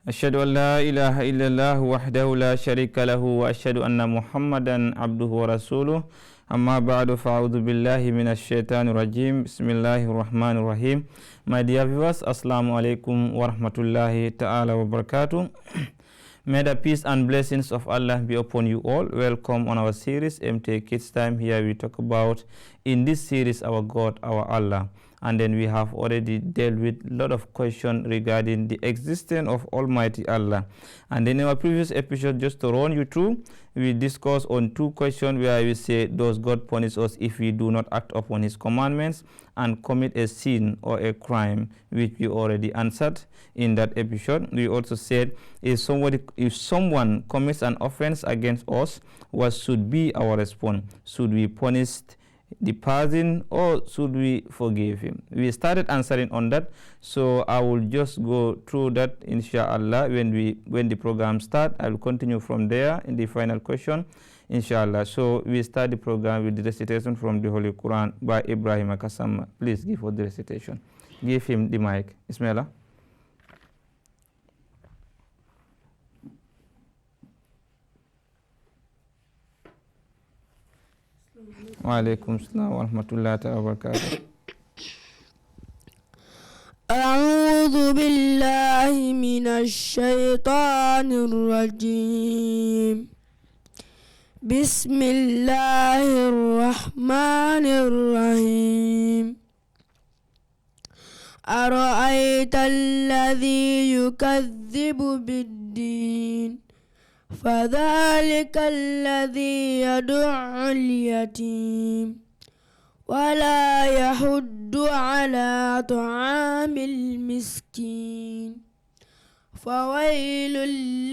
أشهد أن لا إله إلا الله وحده لا شريك له وأشهد أن محمدا عبده ورسوله أما بعد فأعوذ بالله من الشيطان الرجيم بسم الله الرحمن الرحيم. My dear viewers, Assalamu alaikum wa rahmatullahi ta'ala wa barakatuh. May the peace and blessings of Allah be upon you all. Welcome on our series MTA Kids Time. Here we talk about in this series our God, our Allah. And then we have already dealt with a lot of questions regarding the existence of Almighty Allah. And then in our previous episode, just to run you through, we discussed on two questions where we say, does God punish us if we do not act upon His commandments and commit a sin or a crime, which we already answered in that episode. We also said, if someone commits an offense against us, what should be our response? Should we punish the person or should we forgive him? We started answering on that, so I will just go through that inshallah when the program start. I will continue from there in the final question inshallah. So we start the program with the recitation from the Holy Quran by Ibrahim Akasam. Please give us the recitation. Give him the mic. Ismaila. وعليكم السلام ورحمة الله وبركاته. أعوذ بالله من الشيطان الرجيم. بسم الله الرحمن الرحيم. أرأيت الذي يكذب بالدين فذلك الذي يدع اليتيم ولا يحض على طعام المسكين فويل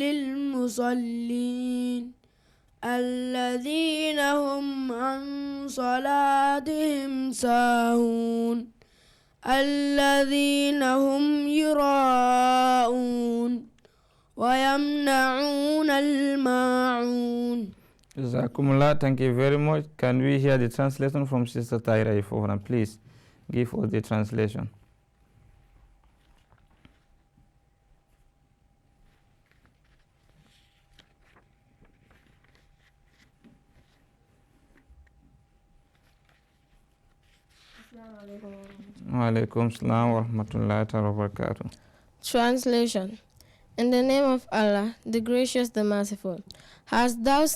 للمصلين الذين هم عن صلاتهم ساهون الذين هم يراءون وَيَمْنَعُونَ الْمَاعُونَ. Jazakumullah, thank you very much. Can we hear the translation from Sister Taira Iforan? Please give us the translation. Wa alaikum salam wa rahmatullahi wa barakatuh. Translation. In the name of Allah, the Gracious, the Merciful. Hast thou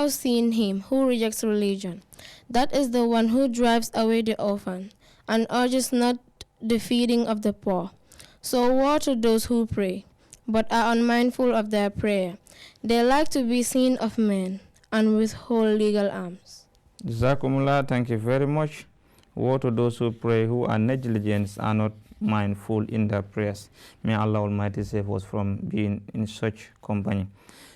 seen him who rejects religion? That is the one who drives away the orphan and urges not the feeding of the poor. So woe to those who pray, but are unmindful of their prayer. They like to be seen of men and withhold legal alms. Jazakumullah, thank you very much. Woe to those who pray, who are negligent, are not mindful in their prayers. May Allah Almighty save us from being in such company.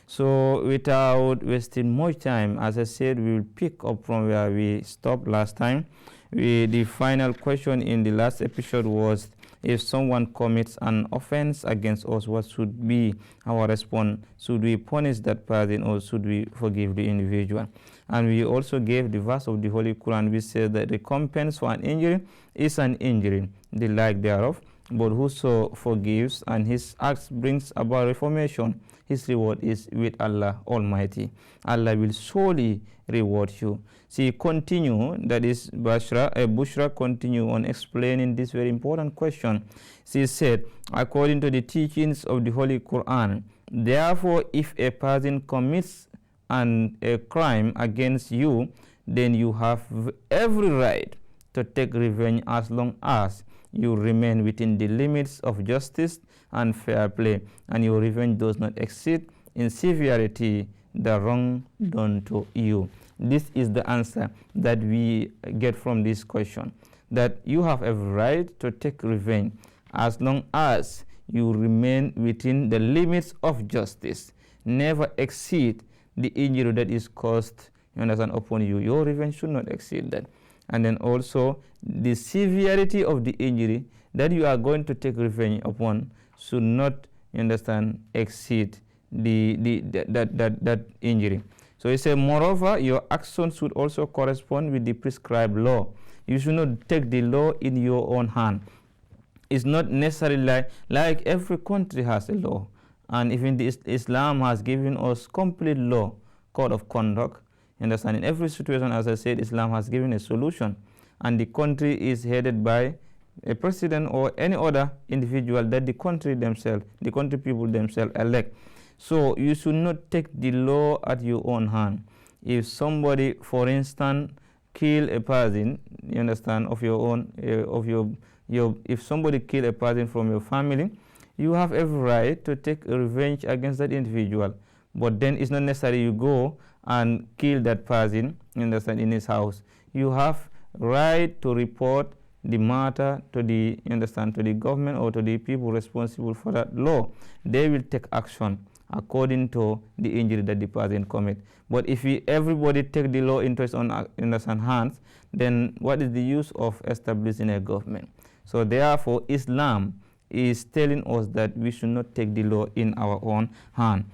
So without wasting much time, as I said, we will pick up from where we stopped last time. The final question in the last episode was, if someone commits an offense against us, what should be our response? Should we punish that person or should we forgive the individual? And we also gave the verse of the Holy Quran which says that recompense for an injury is an injury, the like thereof. But whoso forgives and his acts brings about reformation, his reward is with Allah Almighty. Allah will surely reward you. See, continue, that is Bushra continue on explaining this very important question. She said, according to the teachings of the Holy Quran, therefore if a person commits a crime against you, then you have every right to take revenge as long as you remain within the limits of justice and fair play, and your revenge does not exceed in severity the wrong done to you. This is the answer that we get from this question, that you have every right to take revenge as long as you remain within the limits of justice. Never exceed the injury that is caused, you understand, upon you. Your revenge should not exceed that. And then also the severity of the injury that you are going to take revenge upon should not, you understand, exceed that injury. So he said, moreover, your actions should also correspond with the prescribed law. You should not take the law in your own hand. It's not necessarily like every country has a law. And even Islam has given us complete law, code of conduct. You understand? In every situation, as I said, Islam has given a solution. And the country is headed by a president or any other individual that the country people themselves elect. So you should not take the law at your own hand. If somebody, for instance, kill a person, you understand, of your own, if somebody kill a person from your family, you have every right to take a revenge against that individual. But then it's not necessary you go and kill that person, you understand, in his house. You have right to report the matter to the, you understand, to the government or to the people responsible for that law. They will take action according to the injury that the person commit. But if everybody take the law into his own hands, then what is the use of establishing a government? So therefore, Islam is telling us that we should not take the law in our own hand.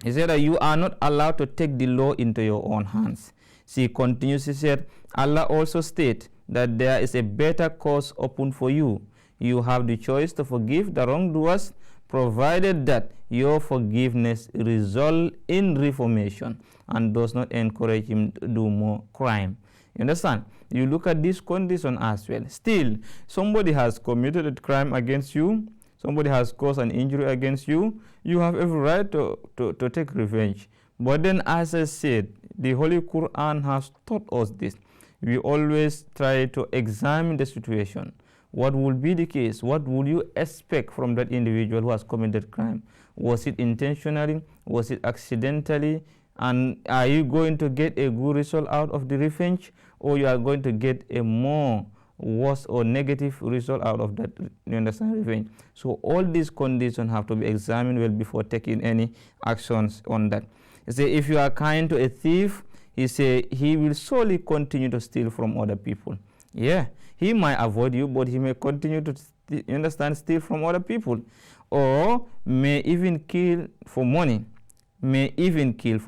He said that you are not allowed to take the law into your own hands. She continues, he said, Allah also states that there is a better cause open for you. You have the choice to forgive the wrongdoers, provided that your forgiveness result in reformation and does not encourage him to do more crime. You understand? You look at this condition as well. Still, somebody has committed a crime against you, somebody has caused an injury against you, you have every right to take revenge. But then, as I said, the Holy Quran has taught us this. We always try to examine the situation. What will be the case? What would you expect from that individual who has committed crime? Was it intentionally? Was it accidentally? And are you going to get a good result out of the revenge, or you are going to get a more worse or negative result out of that, you understand, revenge? So all these conditions have to be examined well before taking any actions on that. He say, if you are kind to a thief, he say he will surely continue to steal from other people. Yeah, he might avoid you, but he may continue to, you understand, steal from other people, or may even kill for money. He may even kill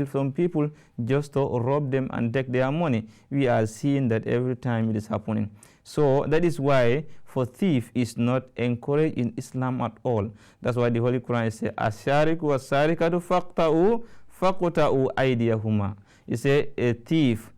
some people just to rob them and take their money. We are seeing that every time it is happening. So that is why for thief is not encouraged in Islam at all. That's why the Holy Quran says, "Ashariku wasarikatu faqta'u aydiyahuma." It says a thief,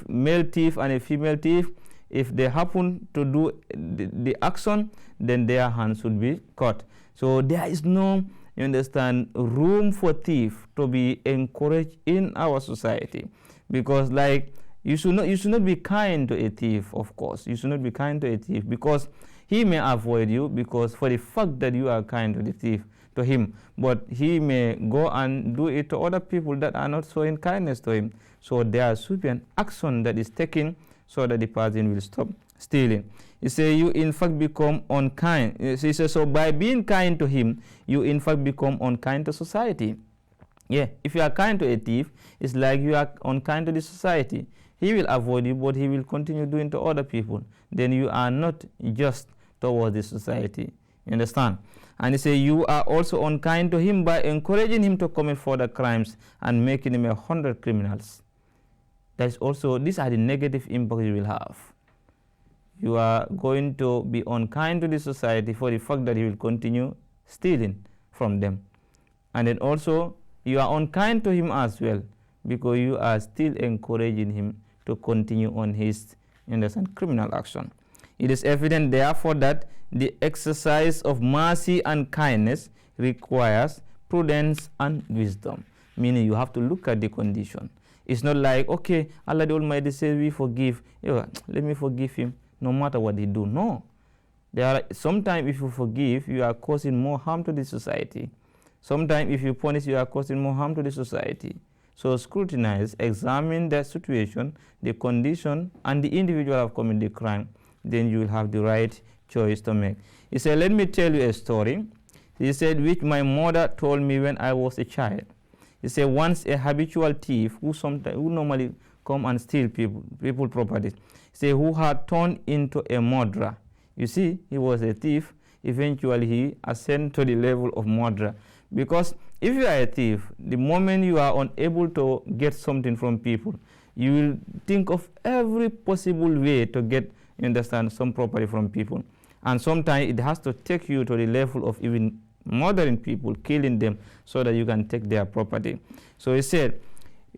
male thief and a female thief, if they happen to do the action, then their hands should be cut. So there is no, you understand, room for thief to be encouraged in our society, because like you should not be kind to a thief. Of course, you should not be kind to a thief, because he may avoid you because for the fact that you are kind to the thief, to him, but he may go and do it to other people that are not showing kindness to him. So there should be an action that is taken so that the person will stop stealing. He says you in fact become unkind. He says, so by being kind to him, you in fact become unkind to society. Yeah, if you are kind to a thief, it's like you are unkind to the society. He will avoid you, but he will continue doing to other people. Then you are not just towards the society. You understand? And he says you are also unkind to him by encouraging him to commit further crimes and making him 100 criminals. That is also, these are the negative impacts you will have. You are going to be unkind to the society for the fact that he will continue stealing from them. And then also, you are unkind to him as well, because you are still encouraging him to continue on his, criminal action. It is evident, therefore, that the exercise of mercy and kindness requires prudence and wisdom, meaning you have to look at the condition. It's not like, okay, Allah the Almighty says we forgive. Let me forgive him no matter what he do. No. Sometimes if you forgive, you are causing more harm to the society. Sometimes if you punish, you are causing more harm to the society. So scrutinize, examine the situation, the condition, and the individual have committed the crime. Then you will have the right choice to make. He said, let me tell you a story. He said, which my mother told me when I was a child. He said, once a habitual thief who normally come and steal people property, say who had turned into a murderer. You see, he was a thief. Eventually, he ascended to the level of murderer. Because if you are a thief, the moment you are unable to get something from people, you will think of every possible way to get, some property from people. And sometimes it has to take you to the level of even murdering people, killing them so that you can take their property. So he said,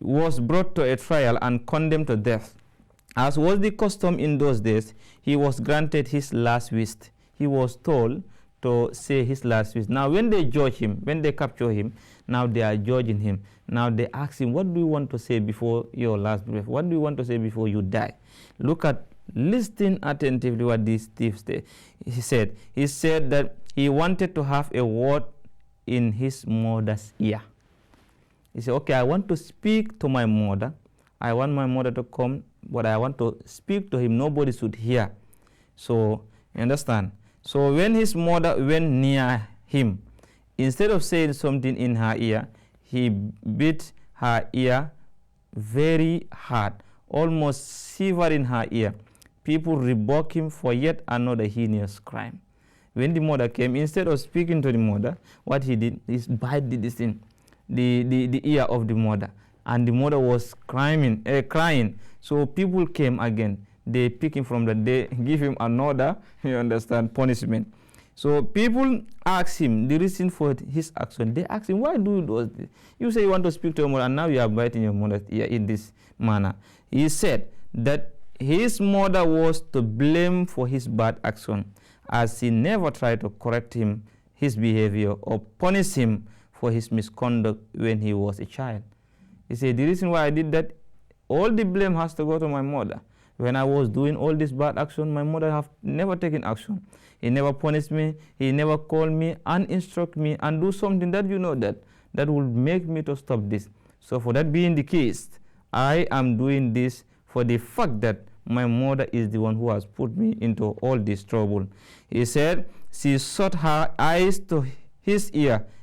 was brought to a trial and condemned to death. As was the custom in those days, he was granted his last wish. He was told to say his last wish. Now when they judge him, when they capture him, now they are judging him. Now they ask him, what do you want to say before your last breath? What do you want to say before you die? Listen attentively what these thieves say. He said that he wanted to have a word in his mother's ear. He said, okay, I want to speak to my mother. I want my mother to come, but I want to speak to him. Nobody should hear. So, you understand? So when his mother went near him, instead of saying something in her ear, he beat her ear very hard, almost severing her ear. People rebuked him for yet another heinous crime. When the mother came, instead of speaking to the mother, what he did is bite the ear of the mother. And the mother was crying. So people came again. They pick him from that. They give him another, you understand, punishment. So people ask him the reason for his action. They ask him, why do you do this? You say you want to speak to your mother, and now you are biting your mother's ear in this manner. He said that his mother was to blame for his bad action, as he never tried to correct his behavior or punish him for his misconduct when he was a child. He said, the reason why I did that, all the blame has to go to my mother. When I was doing all this bad action, my mother have never taken action. He never punished me. He never called me and instruct me and do something that that will make me to stop this. So for that being the case, I am doing this for the fact that my mother is the one who has put me into all this trouble. He said she shut her eyes to his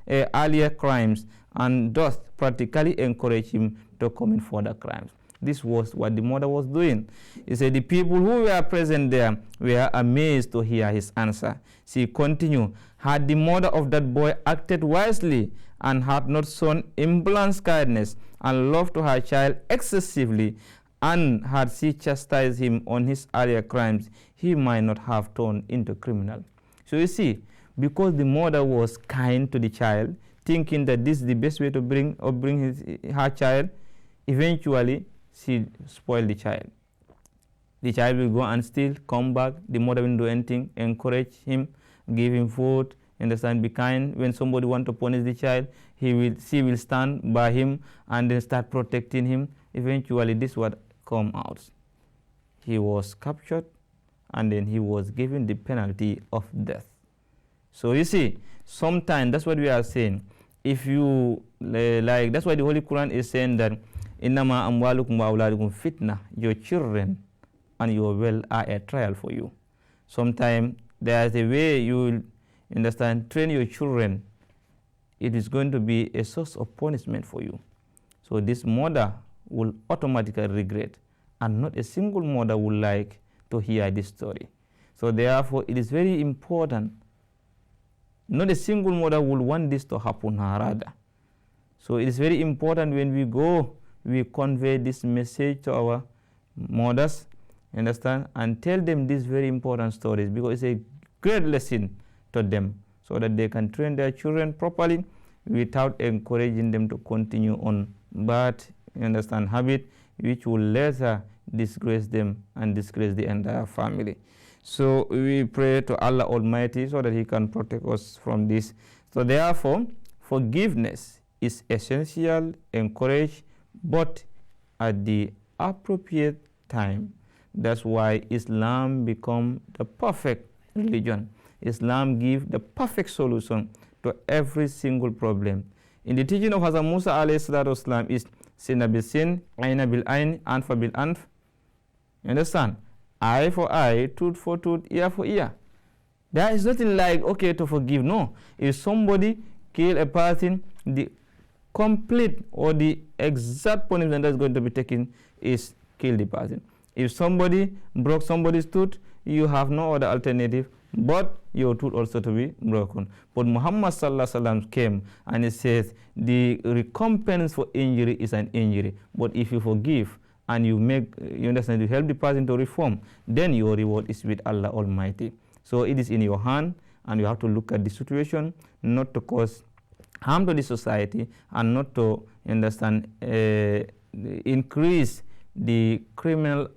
earlier crimes and thus practically encourage him to commit further crimes. This was what the mother was doing. He said the people who were present there were amazed to hear his answer. She continued, had the mother of that boy acted wisely and had not shown imbalanced kindness and love to her child excessively, and had she chastised him on his earlier crimes, he might not have turned into criminal. So you see, because the mother was kind to the child, thinking that this is the best way to bring her child, eventually she spoiled the child. The child will go and still come back. The mother will do anything, encourage him, give him food, understand, be kind. When somebody want to punish the child, she will stand by him and then start protecting him. Eventually, this what come out. He was captured and then he was given the penalty of death. So you see, sometimes that's what we are saying. If you like, that's why the Holy Quran is saying that innama amwalukum wa auladukum fitna, your children and your well are a trial for you. Sometimes there is a way you will understand, train your children. It is going to be a source of punishment for you. So this mother will automatically regret, and not a single mother would like to hear this story. So therefore, it is very important. Not a single mother will want this to happen, rather. So it is very important when we go, we convey this message to our mothers, understand, and tell them these very important stories, because it's a great lesson to them, so that they can train their children properly without encouraging them to continue on bad, understand, habit, which will later disgrace them and disgrace the entire family. So we pray to Allah Almighty so that He can protect us from this. So therefore, forgiveness is essential, encouraged, but at the appropriate time. That's why Islam become the perfect religion. Islam gives the perfect solution to every single problem. In the teaching of Hazrat Musa alayhi salatu wasalam is sin bil sin, aina bil ain, anf bil anf. You understand? Eye for eye, tooth for tooth, ear for ear. There is nothing like, okay, to forgive. No. If somebody kill a person, the complete or the exact punishment that's going to be taken is kill the person. If somebody broke somebody's tooth, you have no other alternative but your tooth also to be broken. But Muhammad sallallahu alaihi wasallam came and he says the recompense for injury is an injury. But if you forgive and you understand, you help the person to reform, then your reward is with Allah Almighty. So it is in your hand, and you have to look at the situation, not to cause harm to the society and not to increase the criminal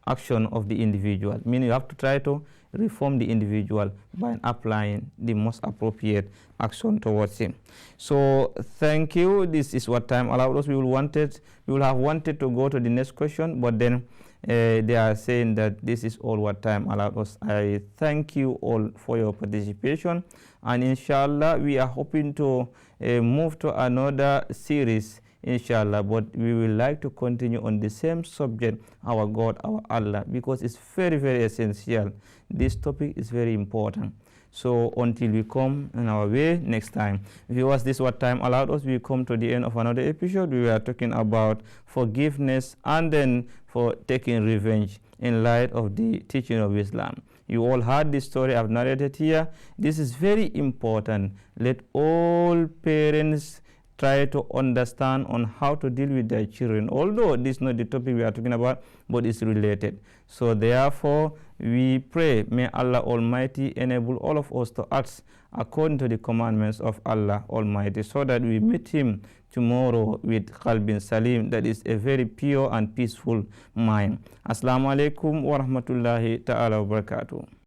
action of the individual. Meaning you have to try to reform the individual by applying the most appropriate action towards him. So thank you. This is what time allowed us. We will have wanted to go to the next question, but then they are saying that this is all what time allowed us. I thank you all for your participation, and inshallah we are hoping to move to another series, inshallah, but we will like to continue on the same subject, our God, our Allah, because it's very, very essential. This topic is very important. So until we come on our way next time, viewers, this is what time allowed us. We come to the end of another episode. We were talking about forgiveness and then for taking revenge in light of the teaching of Islam. You all heard this story I've narrated here. This is very important. Let all parents try to understand on how to deal with their children, although this is not the topic we are talking about, but it's related. So therefore, we pray, may Allah Almighty enable all of us to act according to the commandments of Allah Almighty, so that we meet him tomorrow with Qalbin Salim, that is a very pure and peaceful mind. Assalamu alaikum wa rahmatullahi ta'ala wa barakatuh.